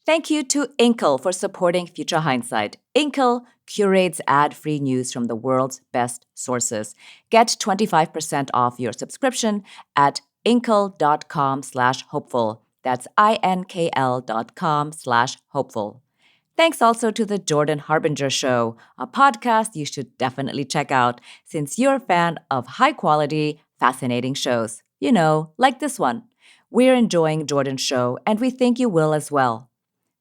Thank you to Inkle for supporting Future Hindsight. Inkle curates ad-free news from the world's best sources. Get 25% off your subscription at inkle.com/hopeful. That's inkl.com/hopeful. Thanks also to The Jordan Harbinger Show, a podcast you should definitely check out since you're a fan of high-quality, fascinating shows. You know, like this one. We're enjoying Jordan's show, and we think you will as well.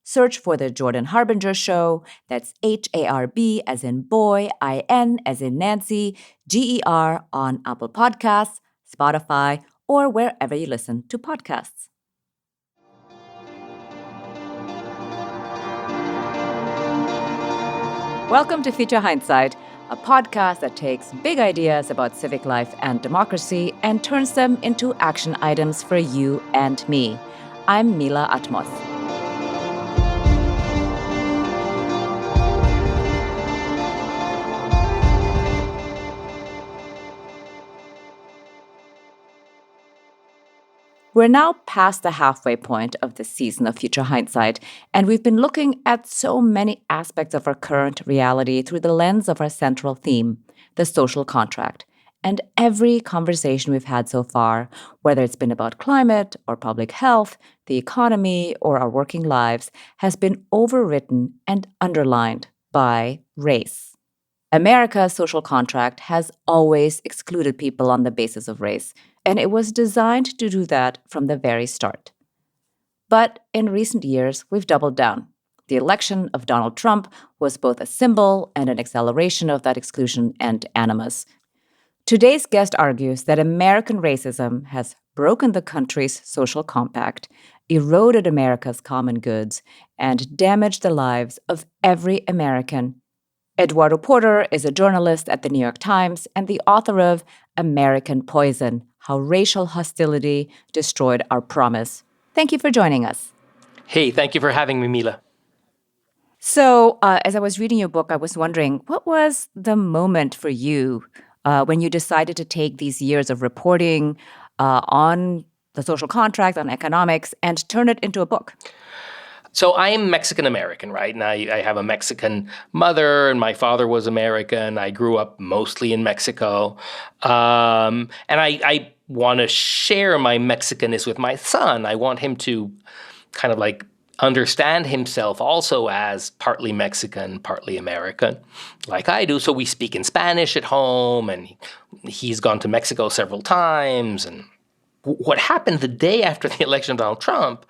Search for The Jordan Harbinger Show. That's HARB as in boy, IN as in Nancy, GER on Apple Podcasts, Spotify, or wherever you listen to podcasts. Welcome to Future Hindsight, a podcast that takes big ideas about civic life and democracy and turns them into action items for you and me. I'm Mila Atmos. We're now past the halfway point of this season of Future Hindsight, and we've been looking at so many aspects of our current reality through the lens of our central theme, the social contract. And every conversation we've had so far, whether it's been about climate or public health, the economy, or our working lives, has been overwritten and underlined by race. America's social contract has always excluded people on the basis of race, and it was designed to do that from the very start. But in recent years, we've doubled down. The election of Donald Trump was both a symbol and an acceleration of that exclusion and animus. Today's guest argues that American racism has broken the country's social compact, eroded America's common goods, and damaged the lives of every American. Eduardo Porter is a journalist at the New York Times and the author of American Poison: How Racial Hostility Destroyed Our Promise. Thank you for joining us. Hey, thank you for having me, Mila. So, as I was reading your book, I was wondering, what was the moment for you when you decided to take these years of reporting on the social contract, on economics, and turn it into a book? So I am Mexican-American, right? And I have a Mexican mother, and my father was American. I grew up mostly in Mexico. And I want to share my Mexicanness with my son. I want him to kind of like understand himself also as partly Mexican, partly American, like I do. So we speak in Spanish at home, and he's gone to Mexico several times. And what happened the day after the election of Donald Trump,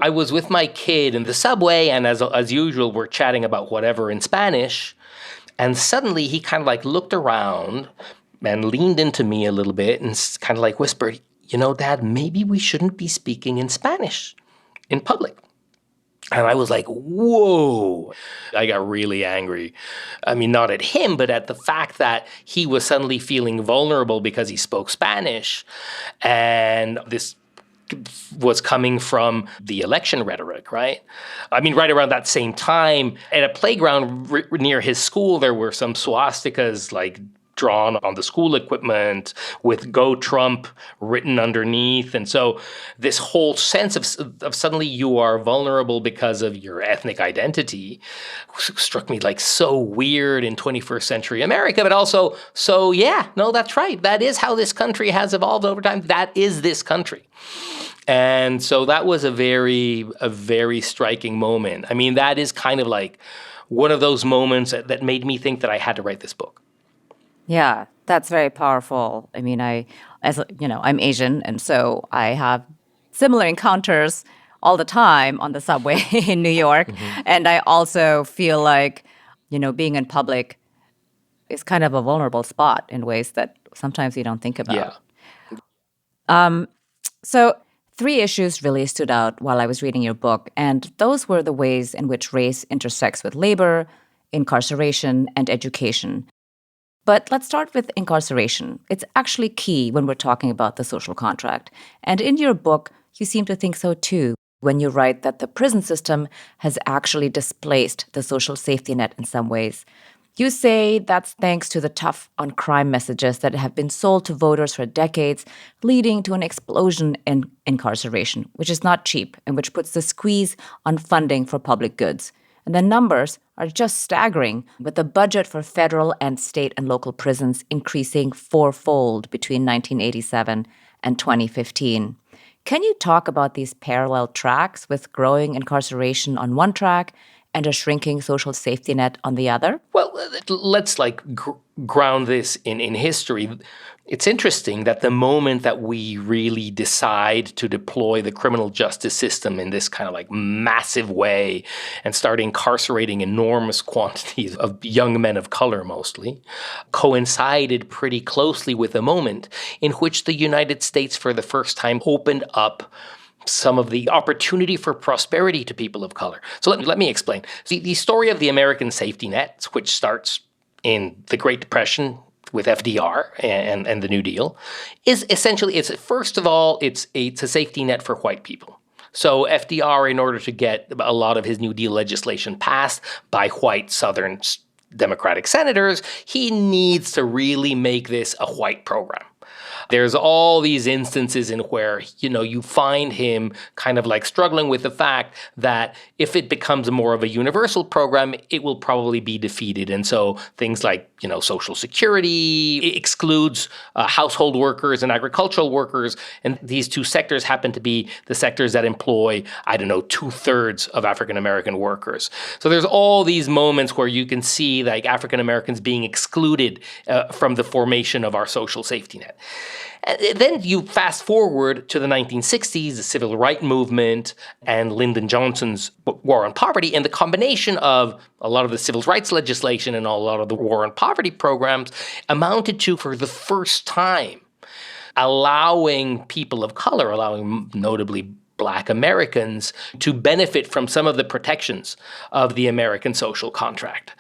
I was with my kid in the subway, and as usual, we're chatting about whatever in Spanish. And suddenly he kind of like looked around and leaned into me a little bit and kind of like whispered, "You know, Dad, maybe we shouldn't be speaking in Spanish in public." And I was like, whoa. I got really angry. I mean, not at him, but at the fact that he was suddenly feeling vulnerable because he spoke Spanish. And this was coming from the election rhetoric, right? I mean, right around that same time, at a playground near his school, there were some swastikas like drawn on the school equipment with "Go Trump" written underneath. And so this whole sense of suddenly you are vulnerable because of your ethnic identity struck me like so weird in 21st century America, but also so, yeah, no, that's right. That is how this country has evolved over time. That is this country. And so that was a very striking moment. I mean, that is kind of like one of those moments that made me think that I had to write this book. Yeah, that's very powerful. I mean, I'm Asian, and so I have similar encounters all the time on the subway in New York. Mm-hmm. And I also feel like, being in public is kind of a vulnerable spot in ways that sometimes you don't think about. Yeah. So 3 issues really stood out while I was reading your book, and those were the ways in which race intersects with labor, incarceration, and education. But let's start with incarceration. It's actually key when we're talking about the social contract. And in your book, you seem to think so too, when you write that the prison system has actually displaced the social safety net in some ways. You say that's thanks to the tough on crime messages that have been sold to voters for decades, leading to an explosion in incarceration, which is not cheap and which puts the squeeze on funding for public goods. And the numbers are just staggering, with the budget for federal and state and local prisons increasing fourfold between 1987 and 2015. Can you talk about these parallel tracks with growing incarceration on one track and a shrinking social safety net on the other? Well, let's ground this in history. It's interesting that the moment that we really decide to deploy the criminal justice system in this kind of like massive way and start incarcerating enormous quantities of young men of color mostly, coincided pretty closely with a moment in which the United States for the first time opened up some of the opportunity for prosperity to people of color. So let me explain. The story of the American safety net, which starts in the Great Depression with FDR and the New Deal, is essentially, first of all, it's a safety net for white people. So FDR, in order to get a lot of his New Deal legislation passed by white Southern Democratic senators, he needs to really make this a white program. There's all these instances in where, you find him kind of like struggling with the fact that if it becomes more of a universal program, it will probably be defeated. And so things like, Social Security excludes household workers and agricultural workers. And these two sectors happen to be the sectors that employ, 2/3 of African-American workers. So there's all these moments where you can see like African-Americans being excluded from the formation of our social safety net. And then you fast forward to the 1960s, the civil rights movement, and Lyndon Johnson's war on poverty, and the combination of a lot of the civil rights legislation and a lot of the war on poverty programs amounted to, for the first time, allowing people of color, allowing notably Black Americans, to benefit from some of the protections of the American social contract.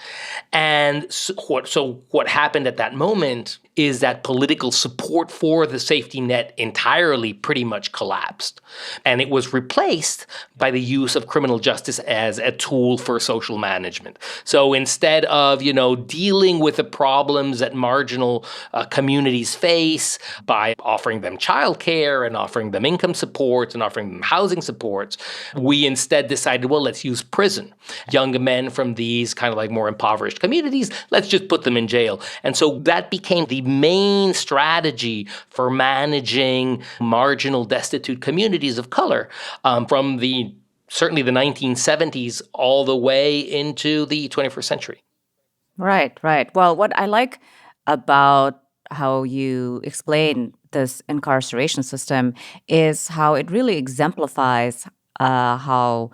And so what happened at that moment is that political support for the safety net entirely pretty much collapsed. And it was replaced by the use of criminal justice as a tool for social management. So instead of, dealing with the problems that marginal communities face by offering them childcare and offering them income supports and offering them housing supports, we instead decided, well, let's use prison. Young men from these kind of like more impoverished communities, let's just put them in jail. And so that became the main strategy for managing marginal, destitute communities of color from certainly the 1970s all the way into the 21st century. Right, right. Well, what I like about how you explain this incarceration system is how it really exemplifies how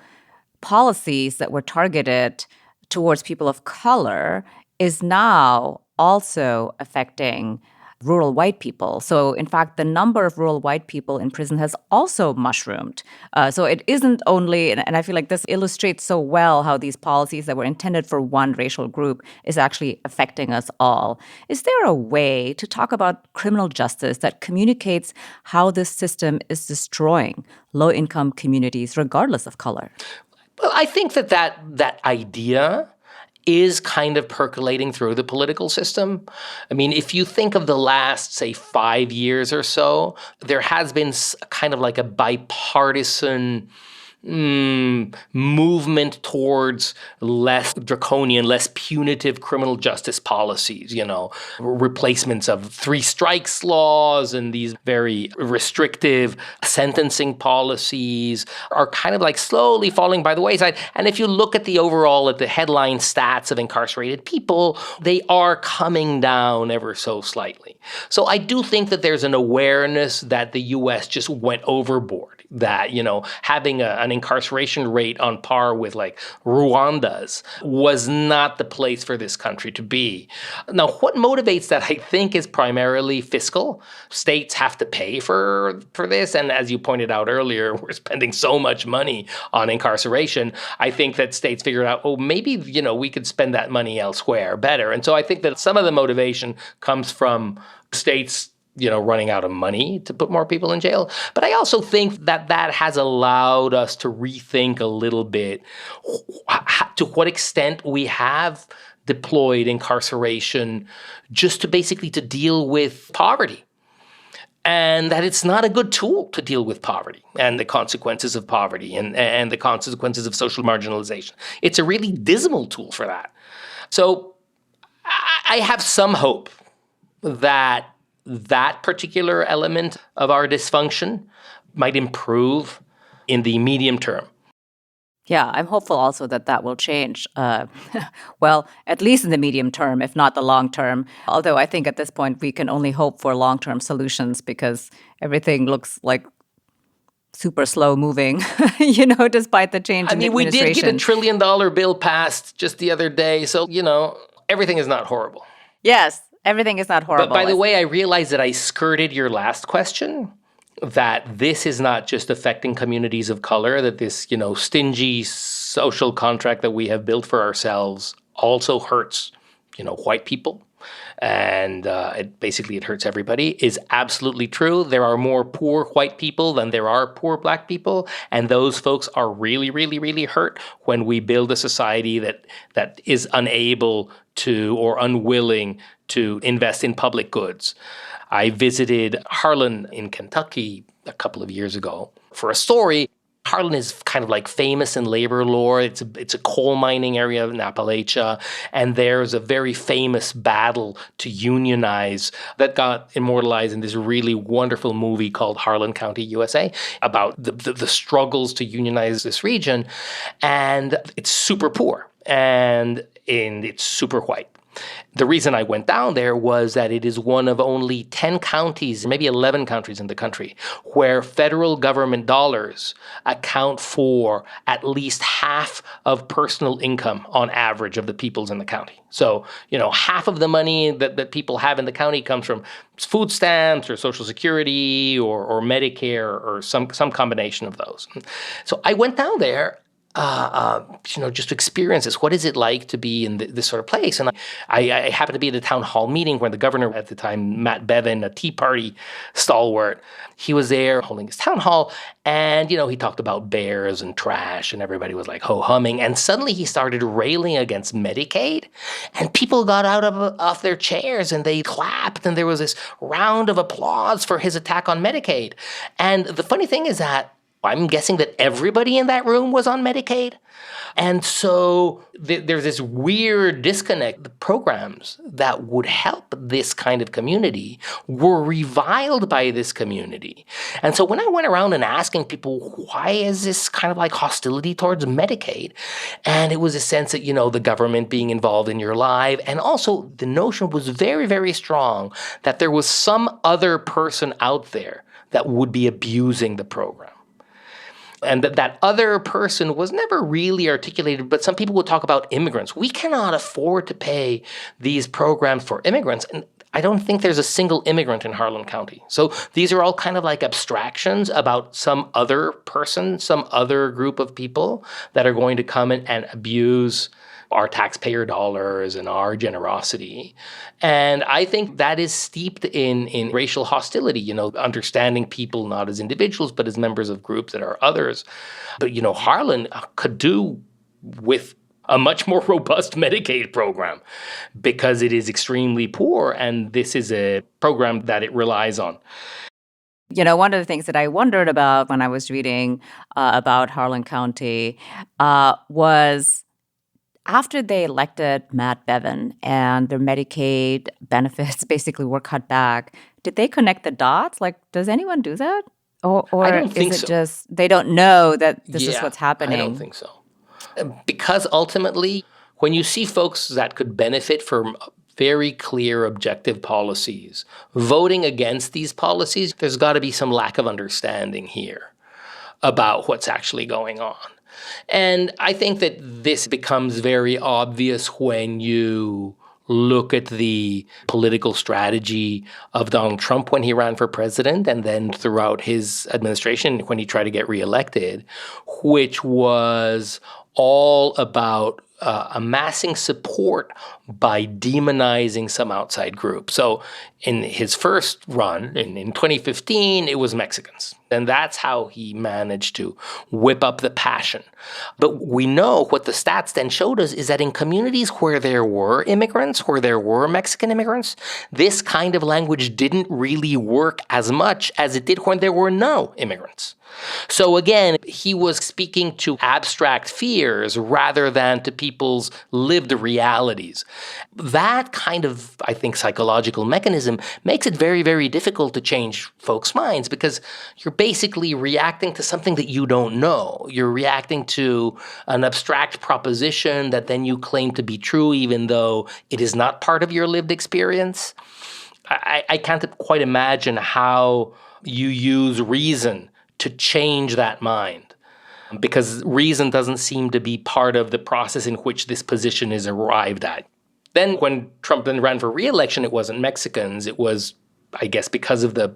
policies that were targeted towards people of color is now also affecting rural white people. So, in fact, the number of rural white people in prison has also mushroomed. So it isn't only, and I feel like this illustrates so well how these policies that were intended for one racial group is actually affecting us all. Is there a way to talk about criminal justice that communicates how this system is destroying low-income communities regardless of color? Well, I think that idea is kind of percolating through the political system. I mean, if you think of the last, say, 5 years or so, there has been kind of like a bipartisan movement towards less draconian, less punitive criminal justice policies, replacements of 3 strikes laws and these very restrictive sentencing policies are kind of like slowly falling by the wayside. And if you look at the headline stats of incarcerated people, they are coming down ever so slightly. So I do think that there's an awareness that the U.S. just went overboard, that, having an incarceration rate on par with like Rwanda's was not the place for this country to be. Now, what motivates that, I think, is primarily fiscal. States have to pay for this. And as you pointed out earlier, we're spending so much money on incarceration. I think that states figured out, maybe, we could spend that money elsewhere better. And so I think that some of the motivation comes from states running out of money to put more people in jail. But I also think that has allowed us to rethink a little bit to what extent we have deployed incarceration just to basically to deal with poverty. And that it's not a good tool to deal with poverty and the consequences of poverty and the consequences of social marginalization. It's a really dismal tool for that. So I have some hope that that particular element of our dysfunction might improve in the medium term. Yeah, I'm hopeful also that that will change. Well, at least in the medium term, if not the long term. Although I think at this point we can only hope for long-term solutions because everything looks like super slow moving, despite the change in the We did administration. get a $1 trillion bill passed just the other day. So, everything is not horrible. Yes, everything is not horrible. But by the way, I realized that I skirted your last question, that this is not just affecting communities of color, that this, stingy social contract that we have built for ourselves also hurts, white people. And it hurts everybody, is absolutely true. There are more poor white people than there are poor black people. And those folks are really, really, really hurt when we build a society that is unable to or unwilling to invest in public goods. I visited Harlan in Kentucky a couple of years ago for a story. Harlan is kind of like famous in labor lore. It's a coal mining area in Appalachia, and there's a very famous battle to unionize that got immortalized in this really wonderful movie called Harlan County, USA, about the struggles to unionize this region. And it's super poor, and it's super white. The reason I went down there was that it is one of only 10 counties, maybe 11 counties in the country, where federal government dollars account for at least half of personal income on average of the peoples in the county. So, half of the money that people have in the county comes from food stamps or Social Security or Medicare or some combination of those. So I went down there just to experience this. What is it like to be in this sort of place? And I happened to be at a town hall meeting where the governor at the time, Matt Bevin, a Tea Party stalwart, he was there holding his town hall. And, he talked about bears and trash, and everybody was like ho-humming. And suddenly he started railing against Medicaid, and people got off their chairs and they clapped, and there was this round of applause for his attack on Medicaid. And the funny thing is that I'm guessing that everybody in that room was on Medicaid. And so there's this weird disconnect. The programs that would help this kind of community were reviled by this community. And so when I went around and asking people, why is this kind of like hostility towards Medicaid? And it was a sense that, the government being involved in your life. And also the notion was very, very strong that there was some other person out there that would be abusing the program. And that other person was never really articulated, but some people would talk about immigrants. We cannot afford to pay these programs for immigrants. And I don't think there's a single immigrant in Harlan County. So these are all kind of like abstractions about some other person, some other group of people that are going to come in and abuse our taxpayer dollars and our generosity. And I think that is steeped in racial hostility, understanding people not as individuals, but as members of groups that are others. But, Harlan could do with a much more robust Medicaid program because it is extremely poor, and this is a program that it relies on. One of the things that I wondered about when I was reading about Harlan County was after they elected Matt Bevin and their Medicaid benefits basically were cut back, did they connect the dots? Like, does anyone do that? Or I don't think is it so. Just they don't know that this is what's happening? I don't think so. Because ultimately, when you see folks that could benefit from very clear, objective policies voting against these policies, there's got to be some lack of understanding here about what's actually going on. And I think that this becomes very obvious when you look at the political strategy of Donald Trump when he ran for president and then throughout his administration when he tried to get reelected, which was all about amassing support by demonizing some outside group. So in his first run, in 2015, it was Mexicans. And that's how he managed to whip up the passion. But we know what the stats then showed us is that in communities where there were immigrants, where there were Mexican immigrants, this kind of language didn't really work as much as it did when there were no immigrants. So again, he was speaking to abstract fears rather than to people's lived realities. That kind of, I think, psychological mechanism makes it very, very difficult to change folks' minds because you're basically reacting to something that you don't know. You're reacting to an abstract proposition that then you claim to be true even though it is not part of your lived experience. I can't quite imagine how you use reason to change that mind, because reason doesn't seem to be part of the process in which this position is arrived at. Then when Trump then ran for re-election, it wasn't Mexicans. It was, I guess, because of the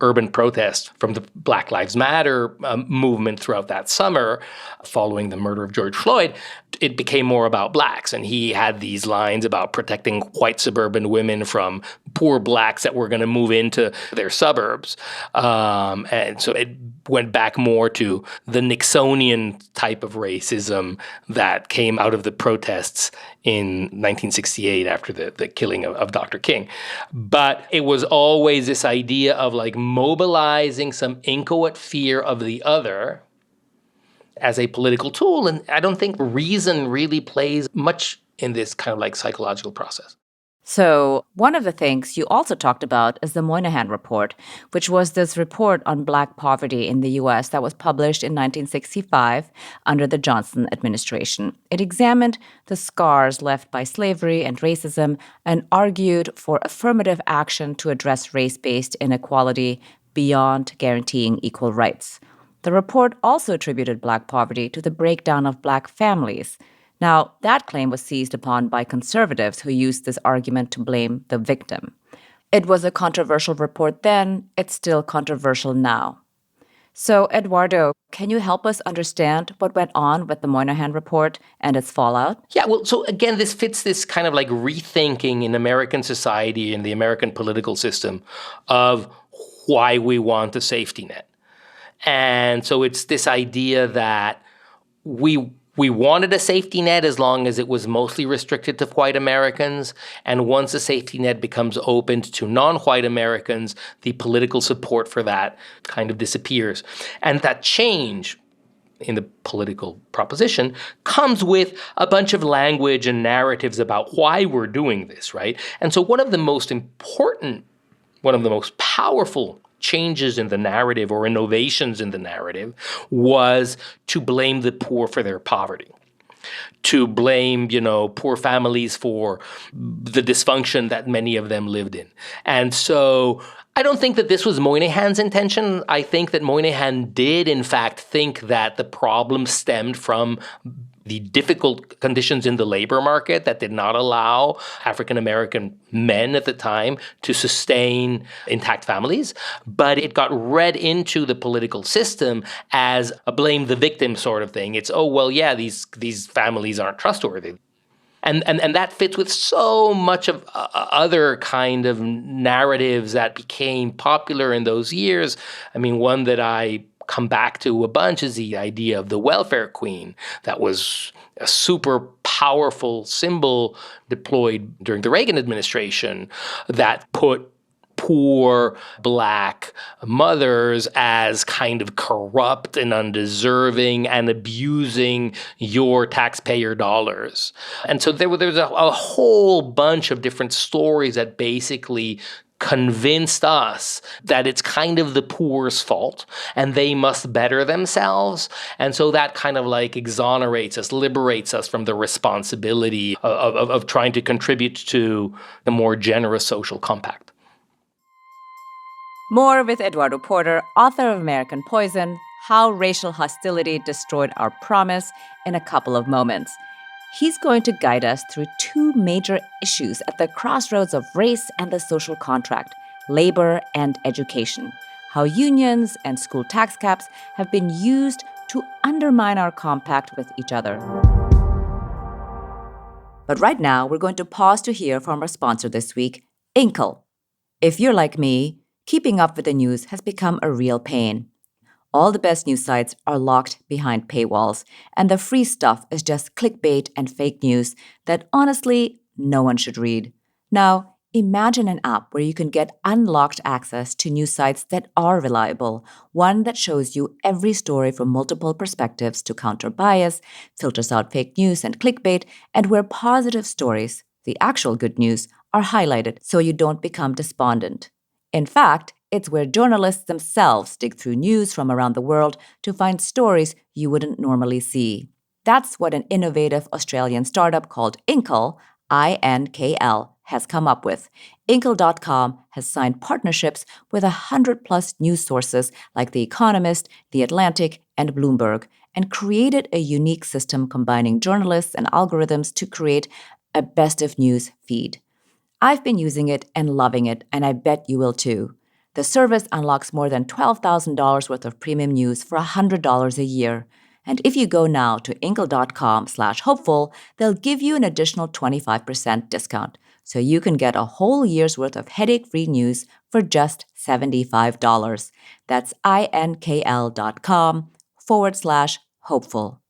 urban protest from the Black Lives Matter movement throughout that summer following the murder of George Floyd, it became more about blacks. And he had these lines about protecting white suburban women from poor blacks that were going to move into their suburbs. And so it went back more to the Nixonian type of racism that came out of the protests in 1968 after the killing of Dr. King. But it was always this idea of like mobilizing some inchoate fear of the other as a political tool. And I don't think reason really plays much in this kind of like psychological process. So one of the things you also talked about is the Moynihan Report, which was this report on Black poverty in the U.S. that was published in 1965 under the Johnson administration. It examined the scars left by slavery and racism and argued for affirmative action to address race-based inequality beyond guaranteeing equal rights. The report also attributed Black poverty to the breakdown of Black families. Now, that claim was seized upon by conservatives who used this argument to blame the victim. It was a controversial report then. It's still controversial now. So, Eduardo, can you help us understand what went on with the Moynihan Report and its fallout? Yeah, well, so again, this fits this kind of like rethinking in American society and the American political system of why we want a safety net. And so it's this idea that we wanted a safety net as long as it was mostly restricted to white Americans. And once the safety net becomes opened to non-white Americans, the political support for that kind of disappears. And that change in the political proposition comes with a bunch of language and narratives about why we're doing this, right? And so one of the most powerful changes in the narrative or innovations in the narrative was to blame the poor for their poverty, to blame, poor families for the dysfunction that many of them lived in. And so I don't think that this was Moynihan's intention. I think that Moynihan did, in fact, think that the problem stemmed from the difficult conditions in the labor market that did not allow African-American men at the time to sustain intact families. But it got read into the political system as a blame the victim sort of thing. It's, these families aren't trustworthy. And that fits with so much of other kind of narratives that became popular in those years. I mean, one that I come back to a bunch is the idea of the welfare queen. That was a super powerful symbol deployed during the Reagan administration that put poor Black mothers as kind of corrupt and undeserving and abusing your taxpayer dollars. And so there was a whole bunch of different stories that basically convinced us that it's kind of the poor's fault and they must better themselves. And so that kind of like exonerates us, liberates us from the responsibility of trying to contribute to a more generous social compact. More with Eduardo Porter, author of American Poison, How Racial Hostility Destroyed Our Promise, in a couple of moments. He's going to guide us through two major issues at the crossroads of race and the social contract, labor and education, how unions and school tax caps have been used to undermine our compact with each other. But right now, we're going to pause to hear from our sponsor this week, Inkle. If you're like me, keeping up with the news has become a real pain. All the best news sites are locked behind paywalls, and the free stuff is just clickbait and fake news that honestly no one should read. Now, imagine an app where you can get unlocked access to news sites that are reliable, one that shows you every story from multiple perspectives to counter bias, filters out fake news and clickbait, and where positive stories, the actual good news, are highlighted so you don't become despondent. In fact, it's where journalists themselves dig through news from around the world to find stories you wouldn't normally see. That's what an innovative Australian startup called Inkl, INKL, has come up with. Inkl.com has signed partnerships with 100 plus news sources like The Economist, The Atlantic, and Bloomberg, and created a unique system combining journalists and algorithms to create a best of news feed. I've been using it and loving it, and I bet you will too. The service unlocks more than $12,000 worth of premium news for $100 a year. And if you go now to inkle.com/hopeful, they'll give you an additional 25% discount. So you can get a whole year's worth of headache-free news for just $75. That's inkl.com/hopeful.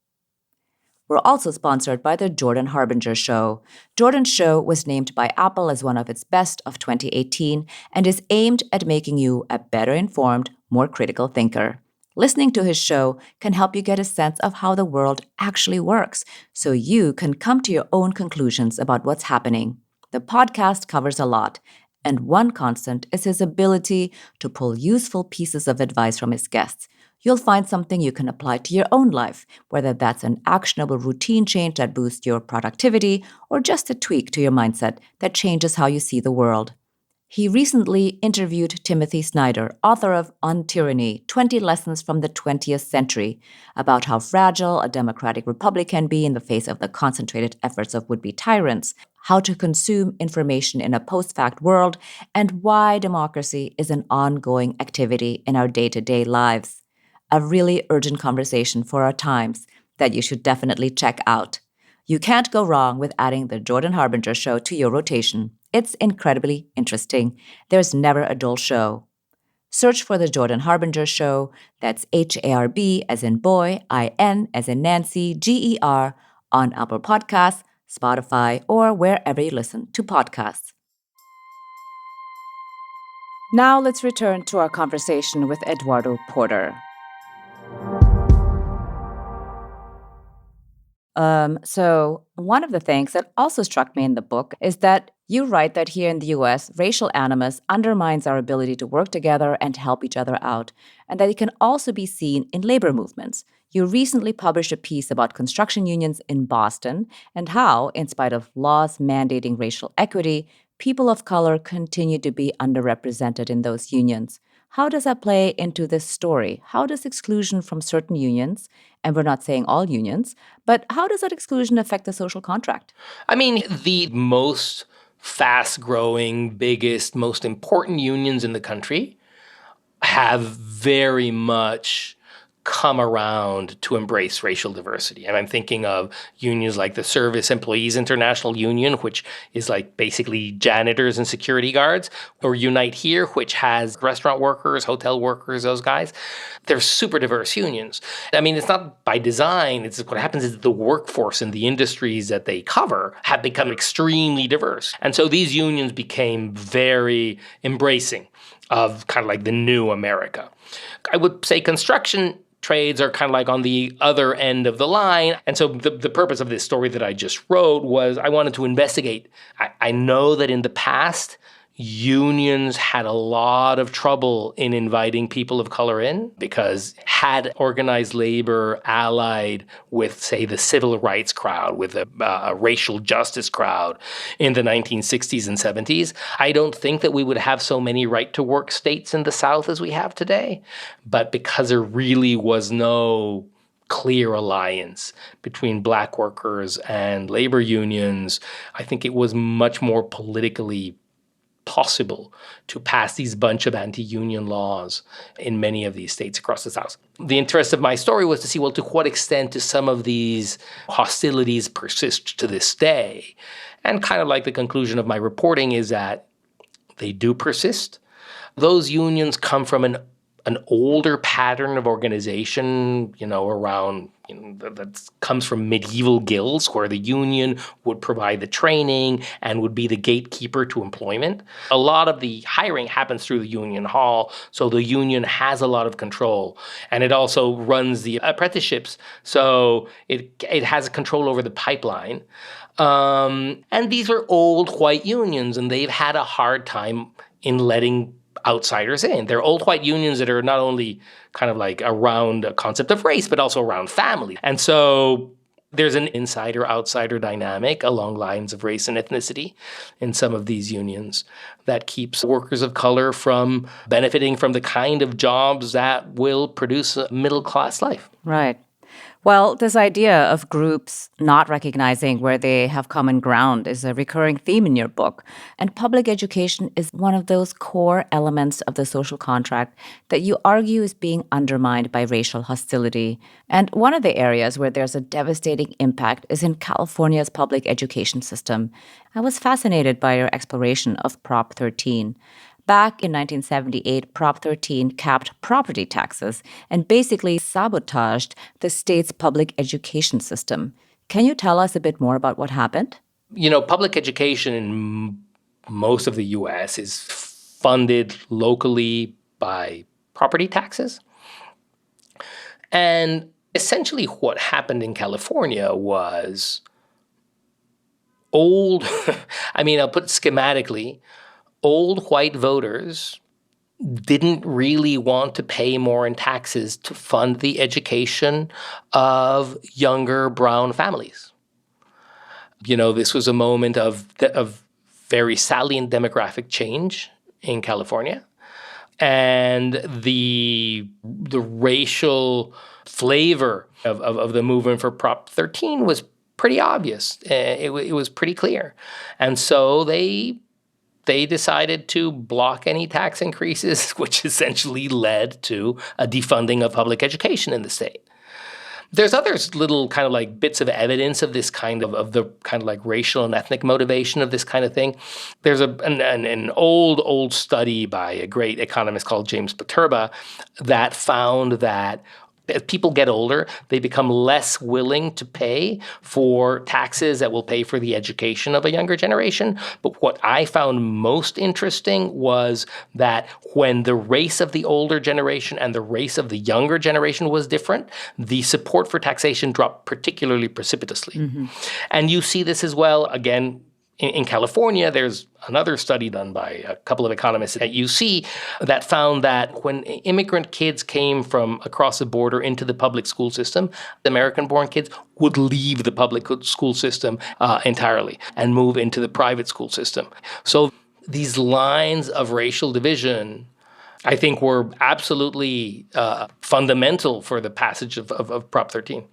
We're also sponsored by the Jordan Harbinger Show. Jordan's show was named by Apple as one of its best of 2018 and is aimed at making you a better informed, more critical thinker. Listening to his show can help you get a sense of how the world actually works, so you can come to your own conclusions about what's happening. The podcast covers a lot, and one constant is his ability to pull useful pieces of advice from his guests. You'll find something you can apply to your own life, whether that's an actionable routine change that boosts your productivity or just a tweak to your mindset that changes how you see the world. He recently interviewed Timothy Snyder, author of On Tyranny, 20 Lessons from the 20th Century, about how fragile a democratic republic can be in the face of the concentrated efforts of would-be tyrants, how to consume information in a post-fact world, and why democracy is an ongoing activity in our day-to-day lives. A really urgent conversation for our times that you should definitely check out. You can't go wrong with adding the Jordan Harbinger Show to your rotation. It's incredibly interesting. There's never a dull show. Search for the Jordan Harbinger Show, that's HARB as in boy, IN as in Nancy, GER, on Apple Podcasts, Spotify, or wherever you listen to podcasts. Now let's return to our conversation with Eduardo Porter. So one of the things that also struck me in the book is that you write that here in the US, racial animus undermines our ability to work together and help each other out, and that it can also be seen in labor movements. You recently published a piece about construction unions in Boston and how, in spite of laws mandating racial equity, people of color continue to be underrepresented in those unions. How does that play into this story? How does exclusion from certain unions, and we're not saying all unions, but how does that exclusion affect the social contract? I mean, the most fast-growing, biggest, most important unions in the country have very much come around to embrace racial diversity. And I'm thinking of unions like the Service Employees International Union, which is like basically janitors and security guards, or Unite Here, which has restaurant workers, hotel workers, those guys. They're super diverse unions. I mean, it's not by design. It's what happens is the workforce and the industries that they cover have become extremely diverse. And so these unions became very embracing of kind of like the new America. I would say construction trades are kind of like on the other end of the line. And so the purpose of this story that I just wrote was I wanted to investigate. I know that in the past, unions had a lot of trouble in inviting people of color in because had organized labor allied with, say, the civil rights crowd, with a racial justice crowd in the 1960s and 70s, I don't think that we would have so many right-to-work states in the South as we have today. But because there really was no clear alliance between black workers and labor unions, I think it was much more politically possible to pass these bunch of anti-union laws in many of these states across the South. The interest of my story was to see, well, to what extent do some of these hostilities persist to this day? And kind of like the conclusion of my reporting is that They do persist. Those unions come from an older pattern of organization, around, that comes from medieval guilds where the union would provide the training and would be the gatekeeper to employment. A lot of the hiring happens through the union hall, so the union has a lot of control. And it also runs the apprenticeships, so it has control over the pipeline. And these are old white unions, and they've had a hard time in letting outsiders in. They're old white unions that are not only kind of like around a concept of race, but also around family. And so there's an insider-outsider dynamic along lines of race and ethnicity in some of these unions that keeps workers of color from benefiting from the kind of jobs that will produce a middle-class life. Right. Well, this idea of groups not recognizing where they have common ground is a recurring theme in your book. And public education is one of those core elements of the social contract that you argue is being undermined by racial hostility. And one of the areas where there's a devastating impact is in California's public education system. I was fascinated by your exploration of Prop 13. Back in 1978, Prop 13 capped property taxes and basically sabotaged the state's public education system. Can you tell us a bit more about what happened? Public education in most of the U.S. is funded locally by property taxes. And essentially what happened in California was I'll put it schematically, old white voters didn't really want to pay more in taxes to fund the education of younger brown families. This was a moment of very salient demographic change in California. And the racial flavor of the movement for Prop 13 was pretty obvious. It was pretty clear. And so they decided to block any tax increases, which essentially led to a defunding of public education in the state. There's other little kind of like bits of evidence of this kind of the kind of like racial and ethnic motivation of this kind of thing. There's an old study by a great economist called James Paterba that found that as people get older, they become less willing to pay for taxes that will pay for the education of a younger generation. But what I found most interesting was that when the race of the older generation and the race of the younger generation was different, the support for taxation dropped particularly precipitously. Mm-hmm. And you see this as well, again, in California. There's another study done by a couple of economists at UC that found that when immigrant kids came from across the border into the public school system, the American-born kids would leave the public school system entirely and move into the private school system. So these lines of racial division, I think, were absolutely fundamental for the passage of Prop 13.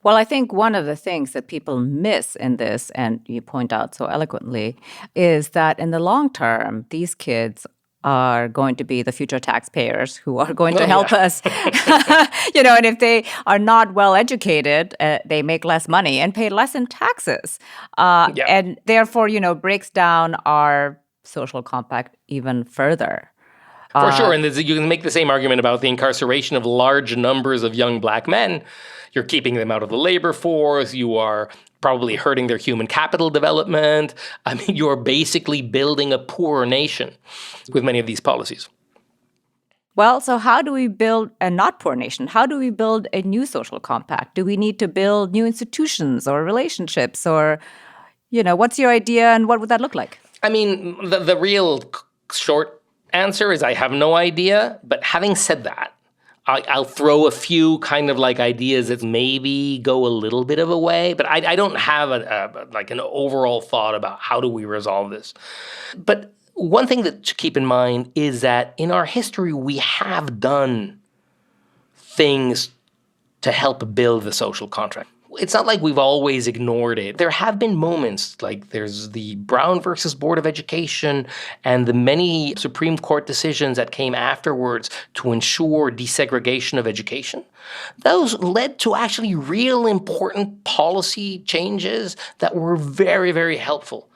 Well, I think one of the things that people miss in this, and you point out so eloquently, is that in the long term, these kids are going to be the future taxpayers who are going to help us. And if they are not well educated, they make less money and pay less in taxes. And therefore, breaks down our social compact even further. For sure. And you can make the same argument about the incarceration of large numbers of young black men. You're keeping them out of the labor force. You are probably hurting their human capital development. You are basically building a poorer nation with many of these policies. Well, so how do we build a not poor nation? How do we build a new social compact? Do we need to build new institutions or relationships? Or, what's your idea and what would that look like? The real short answer is I have no idea. But having said that, I'll throw a few kind of like ideas that maybe go a little bit of a way, but I don't have an overall thought about how do we resolve this. But one thing to keep in mind is that in our history, we have done things to help build the social contract. It's not like we've always ignored it. There have been moments, like there's the Brown versus Board of Education and the many Supreme Court decisions that came afterwards to ensure desegregation of education. Those led to actually real important policy changes that were very, very helpful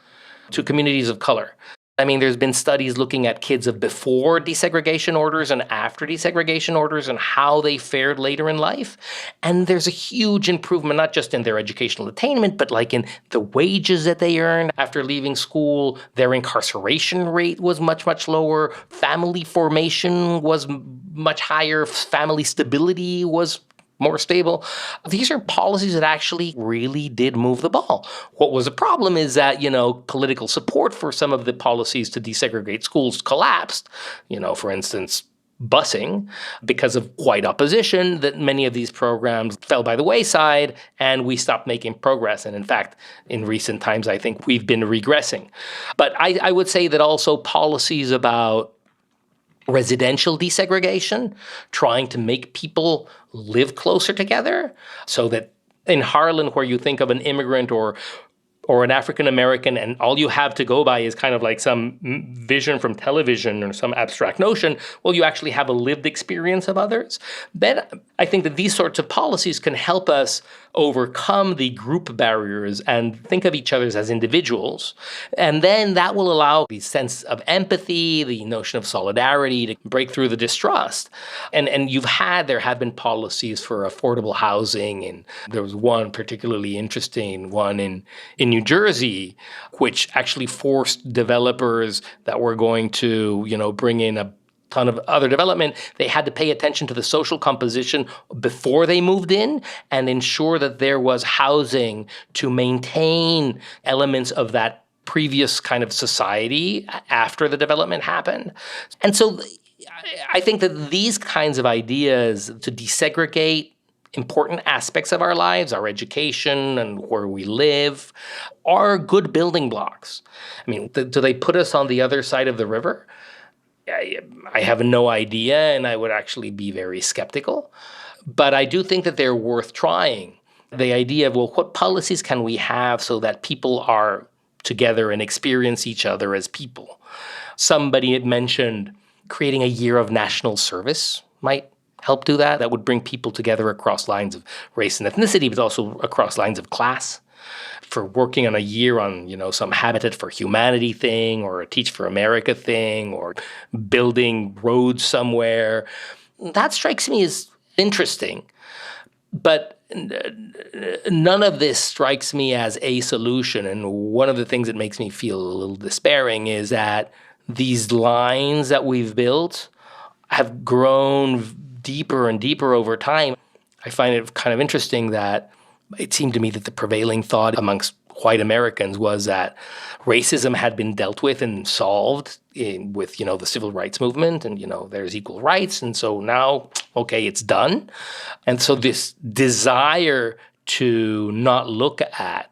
to communities of color. I mean, there's been studies looking at kids of before desegregation orders and after desegregation orders and how they fared later in life. And there's a huge improvement, not just in their educational attainment, but like in the wages that they earn after leaving school. Their incarceration rate was much, much lower. Family formation was much higher. Family stability was more stable. These are policies that actually really did move the ball. What was a problem is that, political support for some of the policies to desegregate schools collapsed. For instance, busing, because of white opposition, that many of these programs fell by the wayside and we stopped making progress. And in fact, in recent times, I think we've been regressing. But I would say that also policies about residential desegregation, trying to make people live closer together so that in Harlan, where you think of an immigrant or an African American and all you have to go by is kind of like some vision from television or some abstract notion, well, you actually have a lived experience of others. Then I think that these sorts of policies can help us overcome the group barriers and think of each other as individuals. And then that will allow the sense of empathy, the notion of solidarity to break through the distrust. And there have been policies for affordable housing. And there was one particularly interesting one in New Jersey, which actually forced developers that were going to, bring in a ton of other development, they had to pay attention to the social composition before they moved in and ensure that there was housing to maintain elements of that previous kind of society after the development happened. And so I think that these kinds of ideas to desegregate important aspects of our lives, our education and where we live, are good building blocks. I mean, do they put us on the other side of the river? I have no idea, and I would actually be very skeptical. But I do think that they're worth trying. The idea of, what policies can we have so that people are together and experience each other as people? Somebody had mentioned creating a year of national service might help do that. That would bring people together across lines of race and ethnicity, but also across lines of class. For working on a year on, some Habitat for Humanity thing or a Teach for America thing or building roads somewhere. That strikes me as interesting. But none of this strikes me as a solution. And one of the things that makes me feel a little despairing is that these lines that we've built have grown deeper and deeper over time. I find it kind of interesting that it seemed to me that the prevailing thought amongst white Americans was that racism had been dealt with and solved with, the civil rights movement and, there's equal rights. And so now, okay, it's done. And so this desire to not look at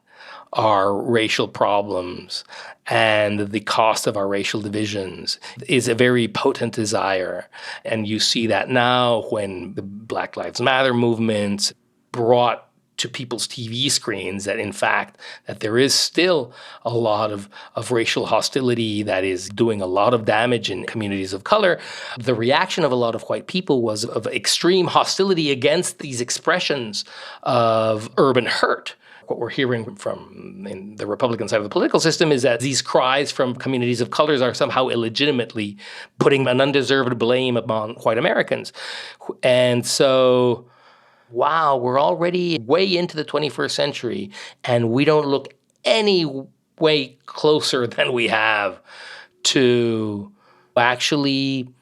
our racial problems and the cost of our racial divisions is a very potent desire. And you see that now when the Black Lives Matter movement brought to people's TV screens that, in fact, that there is still a lot of racial hostility that is doing a lot of damage in communities of color. The reaction of a lot of white people was of extreme hostility against these expressions of urban hurt. What we're hearing from in the Republican side of the political system is that these cries from communities of colors are somehow illegitimately putting an undeserved blame upon white Americans. And so, wow, we're already way into the 21st century, and we don't look any way closer than we have to actually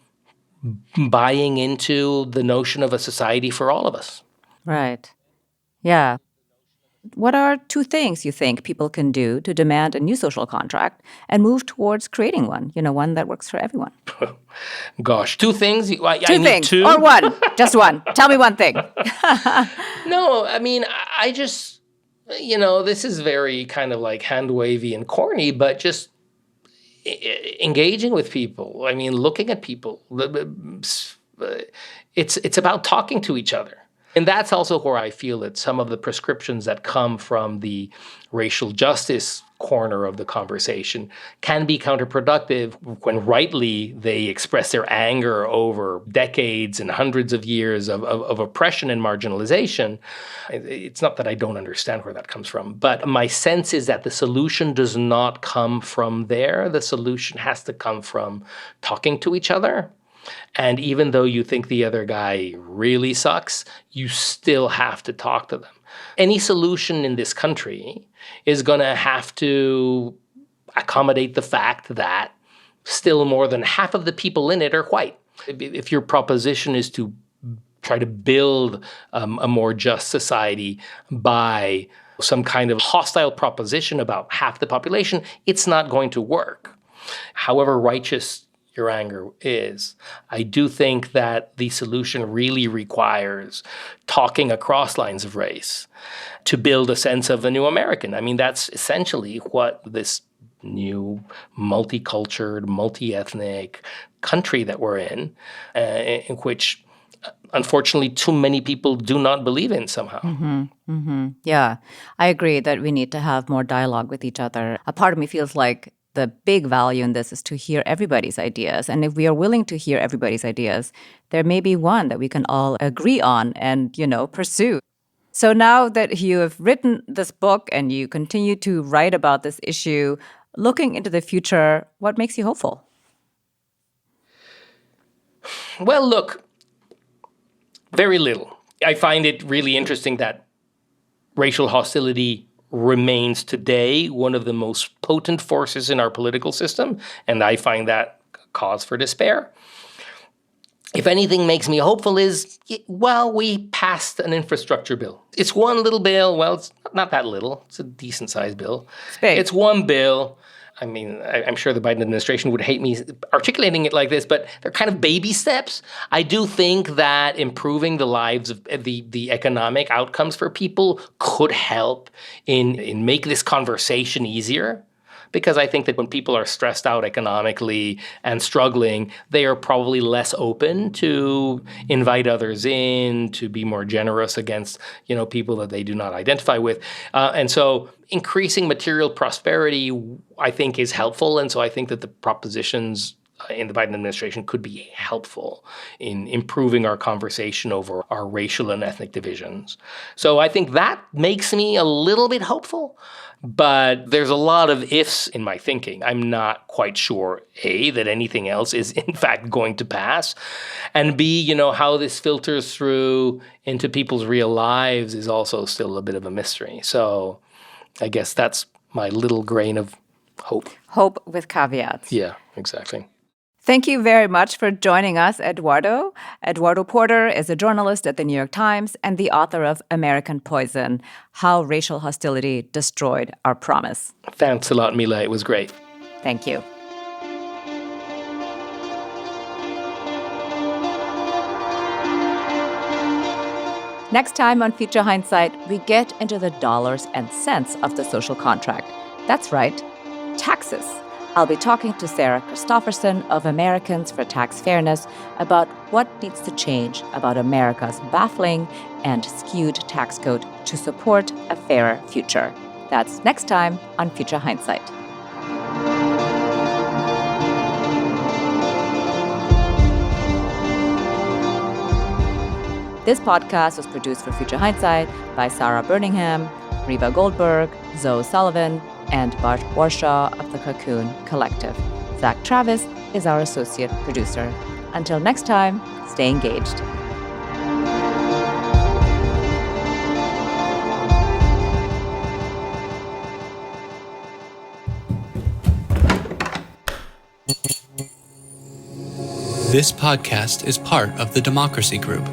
buying into the notion of a society for all of us. Right. Yeah. What are two things you think people can do to demand a new social contract and move towards creating one, one that works for everyone? Gosh, two things? Two I need things, two? or one, just one. Tell me one thing. No, I mean, I just, this is very kind of like hand-wavy and corny, but just engaging with people. I mean, looking at people. It's about talking to each other. And that's also where I feel that some of the prescriptions that come from the racial justice corner of the conversation can be counterproductive when rightly they express their anger over decades and hundreds of years of oppression and marginalization. It's not that I don't understand where that comes from, but my sense is that the solution does not come from there. The solution has to come from talking to each other. And even though you think the other guy really sucks, you still have to talk to them. Any solution in this country is going to have to accommodate the fact that still more than half of the people in it are white. If your proposition is to try to build a more just society by some kind of hostile proposition about half the population, it's not going to work. However righteous your anger is, I do think that the solution really requires talking across lines of race to build a sense of a new American. I mean, that's essentially what this new multicultural, multi-ethnic country that we're in which unfortunately too many people do not believe in somehow. Yeah, I agree that we need to have more dialogue with each other. A part of me feels like the big value in this is to hear everybody's ideas. And if we are willing to hear everybody's ideas, there may be one that we can all agree on and, pursue. So now that you have written this book and you continue to write about this issue, looking into the future, what makes you hopeful? Well, look, very little. I find it really interesting that racial hostility remains today one of the most potent forces in our political system, and I find that cause for despair. If anything makes me hopeful is, well, we passed an infrastructure bill. It's one little bill. Well, it's not that little. It's a decent-sized bill. It's big. It's one bill. I mean, I'm sure the Biden administration would hate me articulating it like this, but they're kind of baby steps. I do think that improving the lives of the economic outcomes for people could help in make this conversation easier. Because I think that when people are stressed out economically and struggling, they are probably less open to invite others in, to be more generous against, people that they do not identify with. And so increasing material prosperity, I think, is helpful. And so I think that the propositions in the Biden administration could be helpful in improving our conversation over our racial and ethnic divisions. So I think that makes me a little bit hopeful. But there's a lot of ifs in my thinking. I'm not quite sure, A, that anything else is in fact going to pass, and B, how this filters through into people's real lives is also still a bit of a mystery. So I guess that's my little grain of hope. Hope with caveats. Yeah, exactly. Thank you very much for joining us, Eduardo. Eduardo Porter is a journalist at the New York Times and the author of American Poison: How Racial Hostility Destroyed Our Promise. Thanks a lot, Mila. It was great. Thank you. Next time on Future Hindsight, we get into the dollars and cents of the social contract. That's right, taxes. I'll be talking to Sarah Christofferson of Americans for Tax Fairness about what needs to change about America's baffling and skewed tax code to support a fairer future. That's next time on Future Hindsight. This podcast was produced for Future Hindsight by Sarah Birmingham, Reva Goldberg, Zoe Sullivan, and Bart Warshaw of the Cocoon Collective. Zach Travis is our associate producer. Until next time, stay engaged. This podcast is part of the Democracy Group,